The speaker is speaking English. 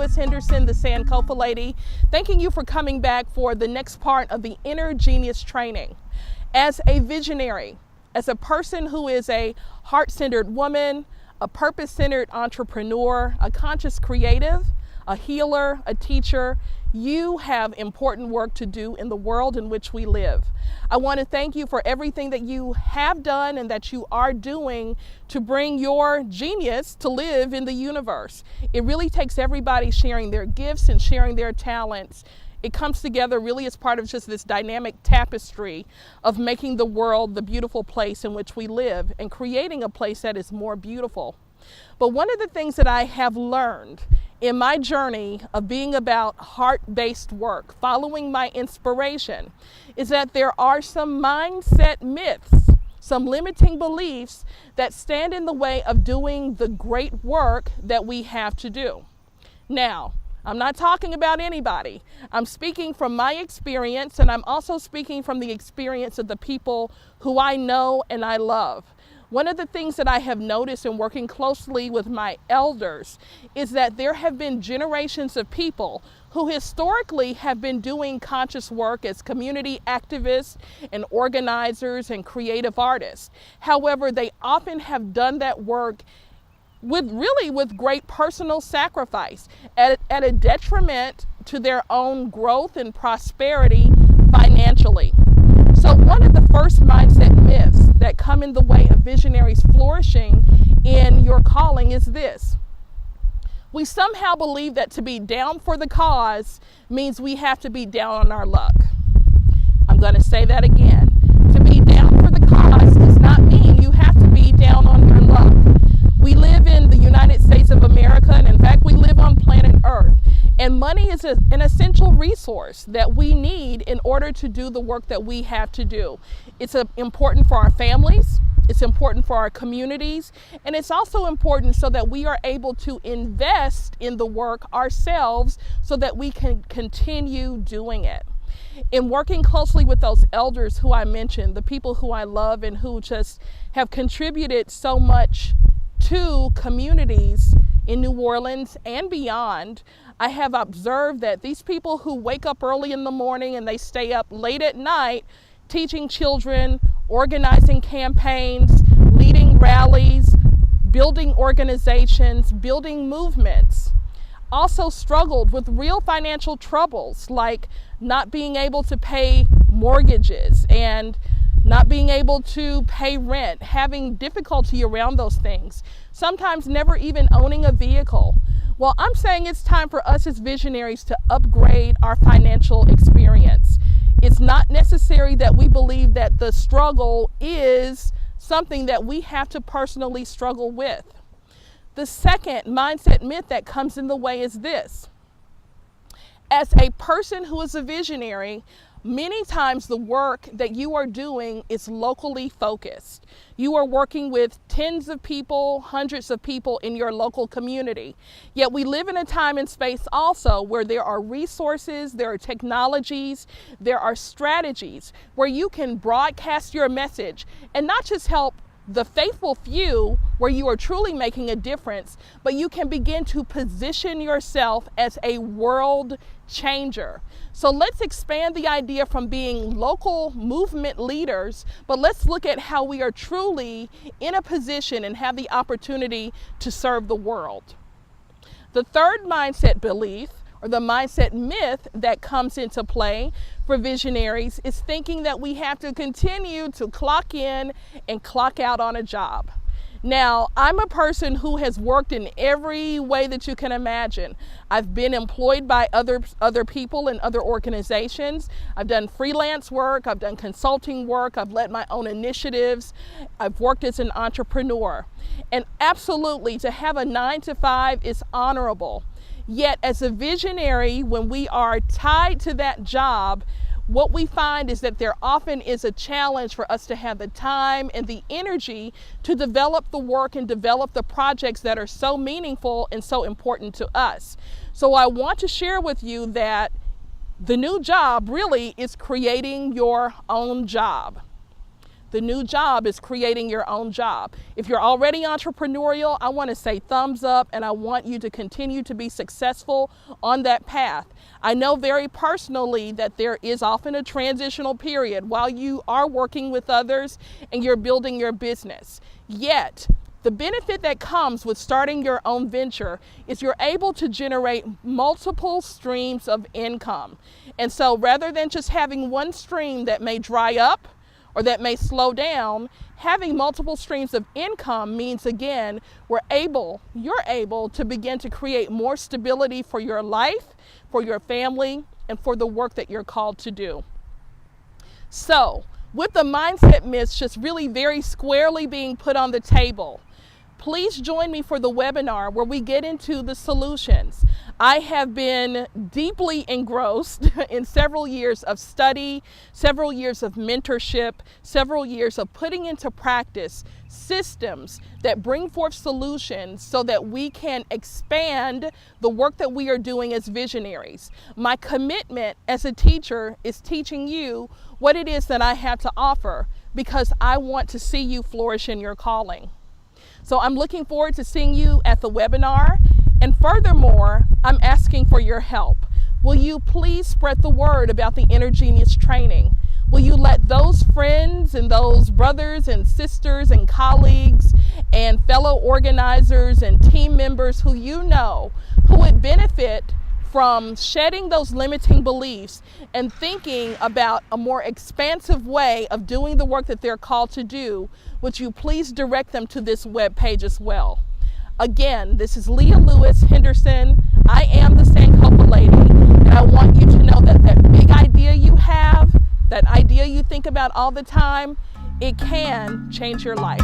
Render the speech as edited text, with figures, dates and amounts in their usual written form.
Lewis Henderson, the Sankofa Lady, thanking you for coming back for the next part of the Inner Genius training. As a visionary, as a person who is a heart-centered woman, a purpose-centered entrepreneur, a conscious creative, a healer, a teacher, you have important work to do in the world in which we live. I want to thank you for everything that you have done and that you are doing to bring your genius to live in the universe. It really takes everybody sharing their gifts and sharing their talents. It comes together really as part of just this dynamic tapestry of making the world the beautiful place in which we live and creating a place that is more beautiful. But one of the things that I have learned in my journey of being about heart-based work, following my inspiration, is that there are some mindset myths, some limiting beliefs that stand in the way of doing the great work that we have to do. Now, I'm not talking about anybody. I'm speaking from my experience, and I'm also speaking from the experience of the people who I know and I love. One of the things that I have noticed in working closely with my elders is that there have been generations of people who historically have been doing conscious work as community activists and organizers and creative artists. However, they often have done that work with great personal sacrifice at a detriment to their own growth and prosperity financially. So one of the first mindset myths that come in the way of visionaries flourishing in your calling is this. We somehow believe that to be down for the cause means we have to be down on our luck. I'm going to say that again. To be down for the cause does not mean you have to be down on your luck. We live in the United States of America, and in fact, we live on planet Earth. And money is an essential resource that we need in order to do the work that we have to do. It's important for our families, it's important for our communities, and it's also important so that we are able to invest in the work ourselves so that we can continue doing it. In working closely with those elders who I mentioned, the people who I love and who just have contributed so much to communities in New Orleans and beyond, I have observed that these people who wake up early in the morning and they stay up late at night teaching children, organizing campaigns, leading rallies, building organizations, building movements, also struggled with real financial troubles like not being able to pay mortgages and not being able to pay rent, having difficulty around those things, sometimes never even owning a vehicle. Well, I'm saying it's time for us as visionaries to upgrade our financial experience. It's not necessary that we believe that the struggle is something that we have to personally struggle with. The second mindset myth that comes in the way is this. As a person who is a visionary, many times the work that you are doing is locally focused. You are working with tens of people, hundreds of people in your local community. Yet we live in a time and space also where there are resources, there are technologies, there are strategies where you can broadcast your message and not just help the faithful few where you are truly making a difference, but you can begin to position yourself as a world changer. So let's expand the idea from being local movement leaders, but let's look at how we are truly in a position and have the opportunity to serve the world. The third mindset belief, or the mindset myth that comes into play for visionaries, is thinking that we have to continue to clock in and clock out on a job. Now, I'm a person who has worked in every way that you can imagine. I've been employed by other people and other organizations. I've done freelance work, I've done consulting work, I've led my own initiatives, I've worked as an entrepreneur. And absolutely, to have a 9-to-5 is honorable. Yet as a visionary, when we are tied to that job, what we find is that there often is a challenge for us to have the time and the energy to develop the work and develop the projects that are so meaningful and so important to us. So I want to share with you that the new job really is creating your own job. The new job is creating your own job. If you're already entrepreneurial, I want to say thumbs up, and I want you to continue to be successful on that path. I know very personally that there is often a transitional period while you are working with others and you're building your business. Yet, the benefit that comes with starting your own venture is you're able to generate multiple streams of income. And so rather than just having one stream that may dry up or that may slow down, having multiple streams of income means, again, you're able to begin to create more stability for your life, for your family, and for the work that you're called to do. So, with the mindset myths just really very squarely being put on the table, please join me for the webinar where we get into the solutions. I have been deeply engrossed in several years of study, several years of mentorship, several years of putting into practice systems that bring forth solutions so that we can expand the work that we are doing as visionaries. My commitment as a teacher is teaching you what it is that I have to offer, because I want to see you flourish in your calling. So I'm looking forward to seeing you at the webinar. And furthermore, I'm asking for your help. Will you please spread the word about the Inner Genius training? Will you let those friends and those brothers and sisters and colleagues and fellow organizers and team members who you know who would benefit from shedding those limiting beliefs and thinking about a more expansive way of doing the work that they're called to do, would you please direct them to this webpage as well? Again, this is Leia Lewis Henderson. I am the Sankofa Lady, and I want you to know that that big idea you have, that idea you think about all the time, it can change your life.